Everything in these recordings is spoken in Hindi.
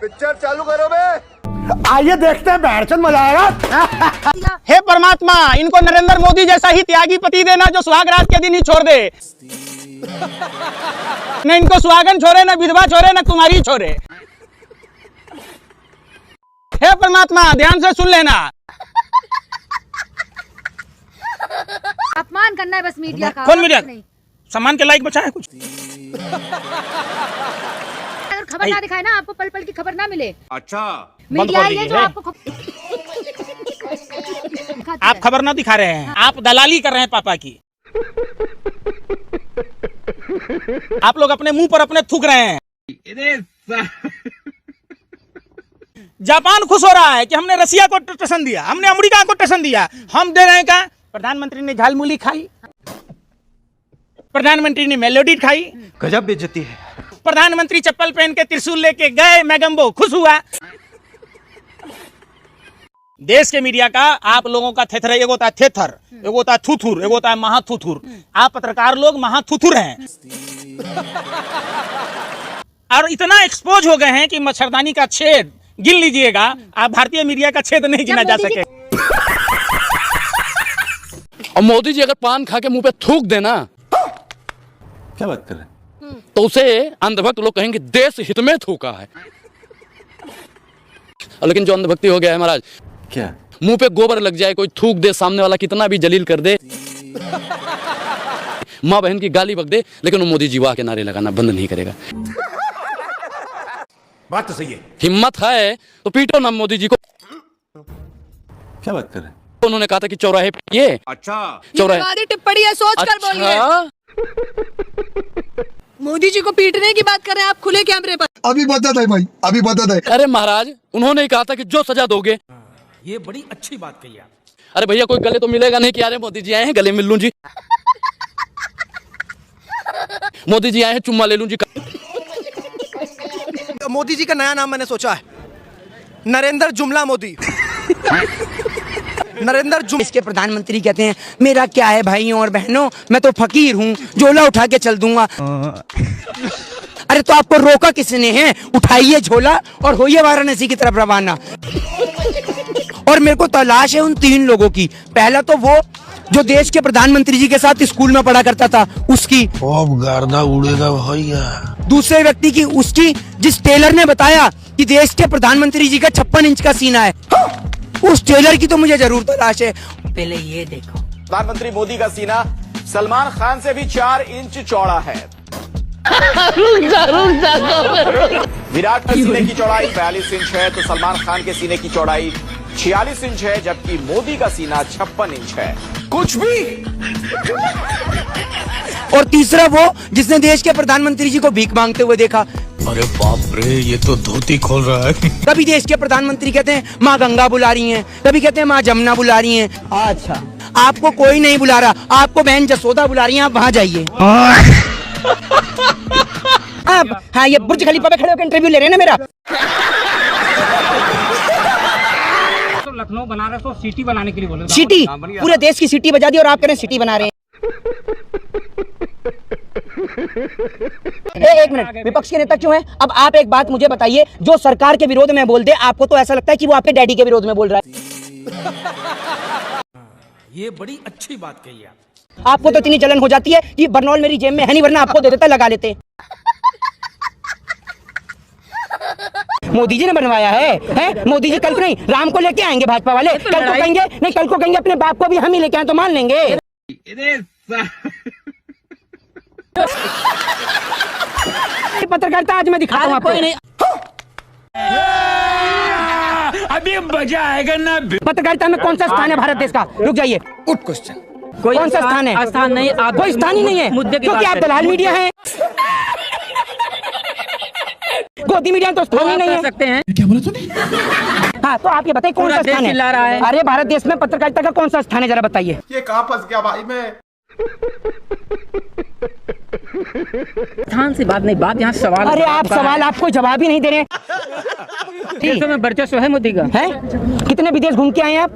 पिक्चर चालू करो बे। आइए देखते हैं, बैठचंद मजा आएगा। हे परमात्मा, इनको नरेंद्र मोदी जैसा ही त्यागी पति देना जो सुहागरात के दिन ही छोड़ दे। न इनको सुहागन छोड़े, न विधवा छोड़े, न कुमारी छोड़े। हे परमात्मा, ध्यान से सुन लेना। अपमान करना है बस मीडिया का। कौन मीडिया? सम्मान के लायक बचा है कुछ? अगर खबर ना दिखाए ना, आपको पल पल की खबर ना मिले। अच्छा, मीडिया ही है जो आपको आप खबर ना दिखा रहे हैं, आप दलाली कर रहे हैं पापा की। आप लोग अपने मुंह पर अपने थूक रहे हैं। जापान खुश हो रहा है कि हमने रसिया को टशन दिया, हमने अमेरिका को टशन दिया। हम दे रहे हैं क्या? प्रधानमंत्री ने झालमूली खाई, प्रधानमंत्री ने मेलोडी खाई। गजब बेइज्जती है। प्रधानमंत्री चप्पल पहन के त्रिशूल लेके गए, मैगम्बो खुश हुआ। देश के मीडिया का आप लोगों का थेथर, एक होता है थेथर, एक होता है थुथुर, एक होता है महाथुथुर। आप पत्रकार लोग महाथुथुर हैं। और इतना एक्सपोज हो गए हैं कि मच्छरदानी का छेद गिन लीजिएगा, आप भारतीय मीडिया का छेद नहीं गिना जा सके। और मोदी जी अगर पान खा के मुंह पे थूक देना, क्या बात कर रहे हैं? तो उसे अंधभक्त लोग कहेंगे देश हित में थूका है। लेकिन जो अंधभक्ति हो गया है महाराज, क्या मुंह पे गोबर लग जाए, कोई थूक दे, सामने वाला कितना भी जलील कर दे, माँ बहन की गाली बक दे, लेकिन वो मोदी जी वाह के नारे लगाना बंद नहीं करेगा। बात तो सही है। हिम्मत है तो पीटो ना मोदी जी को। क्या बात कर रहे हैं? उन्होंने कहा था कि चौराहे पे ये अच्छा, चौराहे टिप्पणी है, सोच कर बोलिए। मोदी जी को पीटने की बात कर रहे हैं आप खुले कैमरे पर। अभी बता दे भाई, अभी बता दे। अरे महाराज, उन्होंने कहा था कि जो सजा दोगे। ये बड़ी अच्छी बात कही आप। अरे भैया, कोई गले तो मिलेगा नहीं कि अरे मोदी जी आए हैं गले मिल लूं जी, मोदी जी आए हैं चुम्मा ले लूं जी। मोदी जी का नया नाम मैंने सोचा है, नरेंद्र जुमला मोदी। नरेंद्र जुम इसके प्रधानमंत्री कहते हैं मेरा क्या है भाइयों और बहनों, मैं तो फकीर हूँ, झोला उठा के चल दूंगा। अरे तो आपको रोका किसने है? उठाइए झोला और होइए वाराणसी की तरफ रवाना। और मेरे को तलाश है उन 3 लोगों की। पहला तो वो जो देश के प्रधानमंत्री जी के साथ स्कूल में पढ़ा करता था, उसकी। गर्दा उड़ेगा भैया। दूसरे व्यक्ति की, उसकी जिस टेलर ने बताया कि देश के प्रधानमंत्री जी का 56 इंच का सीना है, उस टेलर की तो मुझे जरूर तलाश है। पहले ये देखो, प्रधानमंत्री मोदी का सीना सलमान खान से भी 4 इंच चौड़ा है। विराट के सीने की चौड़ाई 42 इंच है, तो सलमान खान के सीने की चौड़ाई 46 इंच है, जबकि मोदी का सीना 56 इंच है। कुछ भी। और तीसरा वो जिसने देश के प्रधानमंत्री जी को भीख मांगते हुए देखा। अरे बाप रे, ये तो धोती खोल रहा है। कभी देश के प्रधानमंत्री कहते हैं माँ गंगा बुला रही हैं, कभी कहते हैं माँ जमुना बुला रही हैं। अच्छा, आपको कोई नहीं बुला रहा, आपको बहन जसोदा बुला रही है, आप वहाँ जाइए। आप हाँ, ये बुर्ज खलीफा पे खड़े होकर इंटरव्यू ले रहे हैं ना मेरा। तो लखनऊ बनारस को सिटी बनाने के लिए बोले। सिटी, पूरे देश की सिटी बजा दी और आप कह रहे हैं सिटी बना रहे हैं। एक मिनट, विपक्ष के नेता क्यों हैं? अब आप एक बात मुझे बताइए, जो सरकार के विरोध में बोल दे, आपको तो ऐसा लगता है कि वो आपके डैडी के विरोध में बोल रहा है। ये बड़ी अच्छी बात कही आप। आपको तो इतनी जलन हो जाती है कि बरनौल मेरी जेब में है नहीं, वरना आपको दे देता, लगा लेते। मोदी जी ने बनवाया है? मोदी जी कल को नहीं, राम को लेके आएंगे भाजपा वाले। कल को कहेंगे नहीं, कल को कहेंगे अपने बाप को भी हम ही लेके आए तो मान लेंगे। पत्रकारिता आज मैं दिखाता हूँ आपको। नहीं, अभी मजा आएगा ना। पत्रकारिता में कौन सा स्थान है भारत देश का? रुक जाइए, उठ क्वेश्चन। कौन सा स्थान है? स्थान नहीं, कोई स्थान ही नहीं है, क्योंकि आप दलाल मीडिया हैं। गोदी मीडिया तो स्थान ही नहीं है। सकते हैं। क्या बोला तूने? हाँ, तो आप ये बताइए कौन सा स्थान है? चिल्ला रहा है। अरे भारत देश में पत्रकारिता का कौन सा स्थान है, जरा बताइए। ये कहाँ फंस गया भाई मैं? स्थान से बात नहीं, बात यहाँ सवाल। अरे आप सवाल, आपको जवाब ही नहीं दे रहे। देशों में वर्चस्व है मोदी का। है? कितने विदेश घूम के आए हैं आप?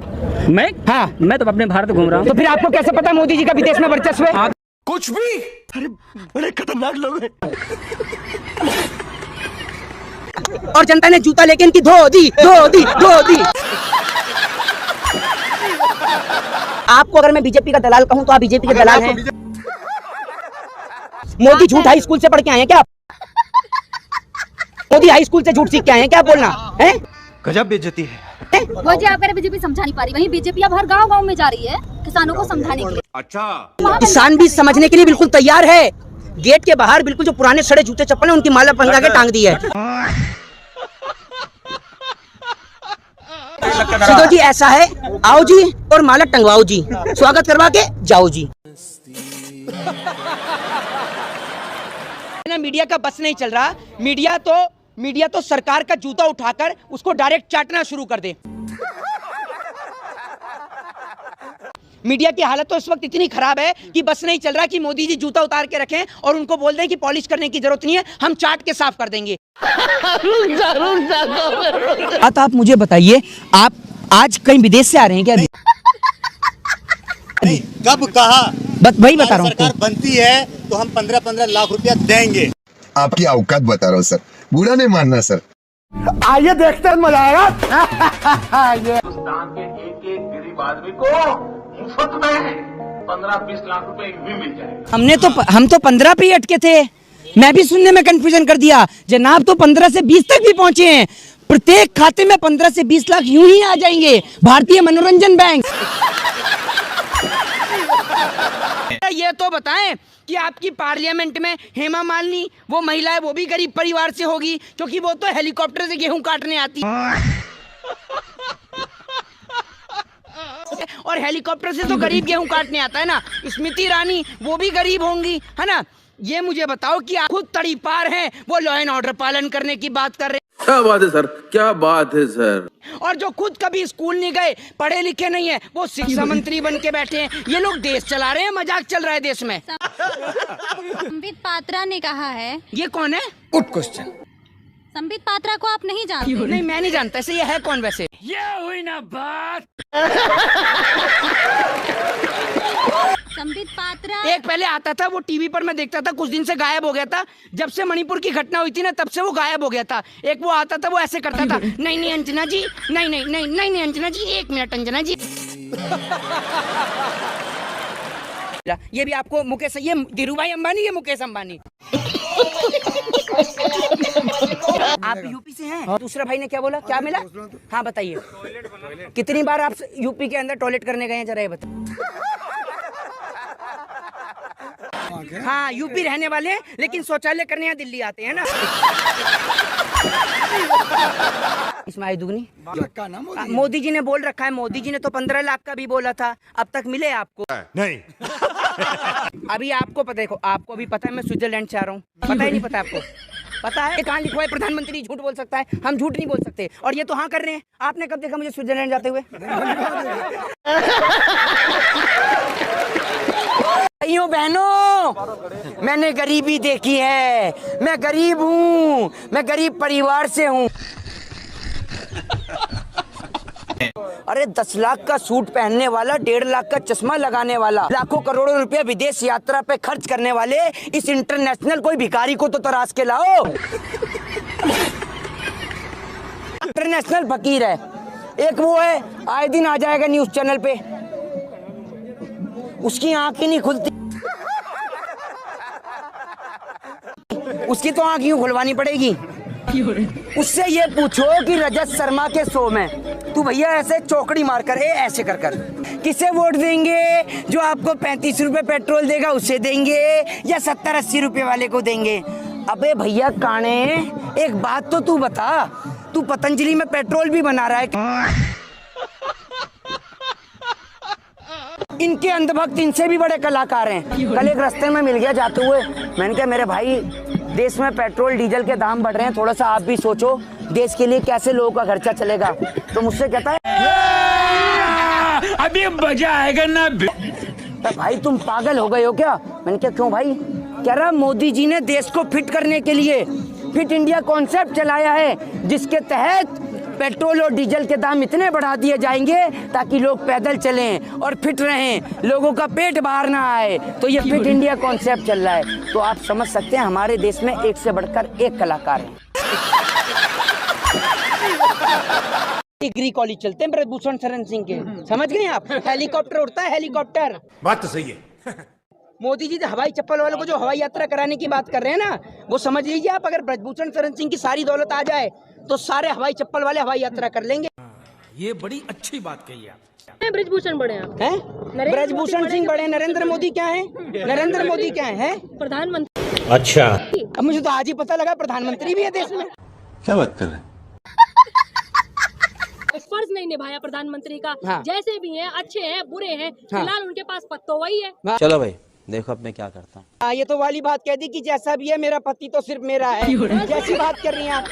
मैं? हाँ, मैं तो अपने भारत घूम रहा हूँ। तो फिर आपको कैसे पता मोदी जी का विदेश में वर्चस्व है? कुछ भी। अरे बड़े खतरनाक लोग हैं। और जनता ने जूता लेके इनकी धो दी। आपको अगर मैं बीजेपी का दलाल कहूं तो आप बीजेपी के दलाल हैं। मोदी झूठ हाई स्कूल से पढ़ के आए हैं क्या आप? मोदी हाई स्कूल से झूठ सीख के आए हैं क्या बोलना है? गजब बेइज्जती है। वो जी आप कह रहे बीजेपी समझा नहीं पा रही, वहीं बीजेपी अब हर गांव में जा रही है किसानों को समझाने के लिए। किसान भी समझने के लिए बिल्कुल तैयार है। गेट के बाहर बिल्कुल जो पुराने सड़े जूते चप्पल है उनकी माला पंगा के टांग दी है। सिद्धू जी ऐसा है, आओ जी और माला टंगवाओ जी, स्वागत करवा के जाओ जी। मीडिया का बस नहीं चल रहा। मीडिया तो सरकार का जूता उठाकर उसको डायरेक्ट चाटना शुरू कर दे। मीडिया की हालत तो इस वक्त इतनी खराब है कि बस नहीं चल रहा कि मोदी जी जूता उतार के रखें और उनको बोल दें कि पॉलिश करने की जरूरत नहीं है, हम चाट के साफ कर देंगे। आप मुझे बताइए, आप आज कहीं विदेश से आ रहे हैं क्या? नहीं, कब कहा? वही बता रहा हूँ। सरकार बनती है तो हम 15-15 लाख रुपया देंगे। आपकी औकात बता रहा हूँ सर, बुरा नहीं मानना सर। आइए देखते हैं, मजा आएगा। हिंदुस्तान के एक गरीब आदमी को मुफ्त में 15-20 लाख रुपए भी मिल जाएगा। हम तो 15 पे ही अटके थे। मैं भी सुनने में कंफ्यूजन कर दिया। जनाब तो 15 से 20 तक भी पहुंचे हैं। प्रत्येक खाते में 15 से 20 लाख यूं ही आ जाएंगे। भारतीय मनोरंजन बैंक। ये तो बताएं कि आपकी पार्लियामेंट में हेमा मालिनी वो महिला है, वो भी गरीब परिवार से होगी, क्योंकि वो तो हेलीकॉप्टर से गेहूं काटने आती और हेलीकॉप्टर से तो गरीब गेहूं काटने आता है ना। स्मृति ईरानी वो भी गरीब होंगी, है ना। ये मुझे बताओ कि आप खुद तड़ीपार हैं, वो लॉ एंड ऑर्डर पालन करने की बात कर रहे हैं। क्या बात है सर, क्या बात है सर। और जो खुद कभी स्कूल नहीं गए, पढ़े लिखे नहीं है, वो शिक्षा मंत्री बन के बैठे हैं। ये लोग देश चला रहे हैं, मजाक चल रहा है देश में। संबित पात्रा ने कहा है। ये कौन है? Good question. संबित पात्रा को आप नहीं जानते? नहीं, मैं नहीं जानता। ऐसे ये है कौन वैसे? ये हुई ना बात। संबित पात्रा एक पहले आता था, वो टीवी पर मैं देखता था, कुछ दिन से गायब हो गया था। जब से मणिपुर की घटना हुई थी ना, तब से वो गायब हो गया था। एक वो आता था, वो ऐसे करता था, नहीं अंजना जी, नहीं अंजना जी, 1 मिनट अंजना जी। ये भी आपको मुकेश, ये धीरूभाई अंबानी, ये मुकेश अंबानी। आप यूपी से हैं? दूसरा भाई ने क्या बोला, क्या मिला? हाँ बताइए, कितनी बार आप यूपी के अंदर टॉयलेट करने गए हैं, जरा ये बताइए। हाँ, यूपी रहने वाले हैं, लेकिन शौचालय करने यहाँ दिल्ली आते हैं ना। इसमें आई दुगनी। मोदी जी ने बोल रखा है, मोदी जी ने तो 15 लाख का भी बोला था। अब तक मिले आपको? नहीं। अभी आपको पता, देखो आपको भी पता है मैं स्विट्जरलैंड से आ रहा हूँ। पता ही नहीं पता आपको? पता है कहाँ लिखा है प्रधानमंत्री झूठ बोल सकता है, हम झूठ नहीं बोल सकते। और ये तो हाँ कर रहे हैं। आपने कब देखा मुझे स्विट्जरलैंड जाते हुए? भाइयों बहनों, मैंने गरीबी देखी है। मैं गरीब हूँ, मैं गरीब परिवार से हूँ। अरे 10 लाख का सूट पहनने वाला, 1.5 लाख का चश्मा लगाने वाला, लाखों करोड़ों रुपए विदेश यात्रा पे खर्च करने वाले इस इंटरनेशनल कोई भिखारी को तो तराश के लाओ। इंटरनेशनल फकीर है। एक वो है, आए दिन आ जाएगा न्यूज चैनल पे, उसकी आंख ही नहीं खुलती। उसकी तो आंख यूं खुलवानी पड़ेगी। उससे ये पूछो कि रजत शर्मा के शो में तू भैया ऐसे चौकड़ी मारकर ऐसे कर किसे वोट देंगे? जो आपको 35 रुपए पेट्रोल देगा उसे देंगे, या 70-80 रुपए वाले को देंगे? अबे भैया काने, एक बात तो तू बता, तू पतंजलि में पेट्रोल भी बना रहा है। इनके अंधभक्त इनसे भी बड़े कलाकार हैं। कल एक रास्ते में मिल गया जाते हुए, मैंने कहा मेरे भाई देश में पेट्रोल डीजल के दाम बढ़ रहे हैं, थोड़ा सा आप भी सोचो देश के लिए कैसे लोगों का खर्चा चलेगा। तो मुझसे कहता है अभी मजा आएगा ना। तो भाई तुम पागल हो गए हो क्या? मैंने कहा क्यों भाई? कह रहा मोदी जी ने देश को फिट करने के लिए फिट इंडिया कॉन्सेप्ट चलाया है, जिसके तहत पेट्रोल और डीजल के दाम इतने बढ़ा दिए जाएंगे ताकि लोग पैदल चलें और फिट रहें, लोगों का पेट बाहर ना आए। तो ये फिट इंडिया कॉन्सेप्ट चल रहा है। तो आप समझ सकते हैं हमारे देश में एक से बढ़कर एक कलाकार है। डिग्री कॉलेज चलते हैं ब्रजभूषण शरण सिंह के, समझ गए आप? हेलीकॉप्टर उड़ता है, हेलीकॉप्टर। बात तो सही है। मोदी जी हवाई चप्पल वालों को जो हवाई यात्रा कराने की बात कर रहे हैं ना, वो समझ लीजिए आप, अगर ब्रजभूषण शरण सिंह की सारी दौलत आ जाए तो सारे हवाई चप्पल वाले हवाई यात्रा कर लेंगे। ये बड़ी अच्छी बात कही आप। ब्रजभूषण बड़े आप हैं? ब्रजभूषण सिंह बड़े, नरेंद्र मोदी क्या है? नरेंद्र मोदी क्या है? प्रधानमंत्री। अच्छा, अब मुझे तो आज ही पता लगा प्रधानमंत्री भी है देश में। क्या बात कर रहे हैं? फर्ज नहीं निभाया प्रधानमंत्री का। हाँ। जैसे भी हैं, अच्छे हैं, बुरे हैं, फिलहाल उनके पास पत्तो वही है। चलो भाई देखो अब मैं क्या करता हूँ। हाँ, ये तो वाली बात कह दी कि जैसा भी है मेरा पति तो सिर्फ मेरा है। जैसी बात कर रही हैं आप।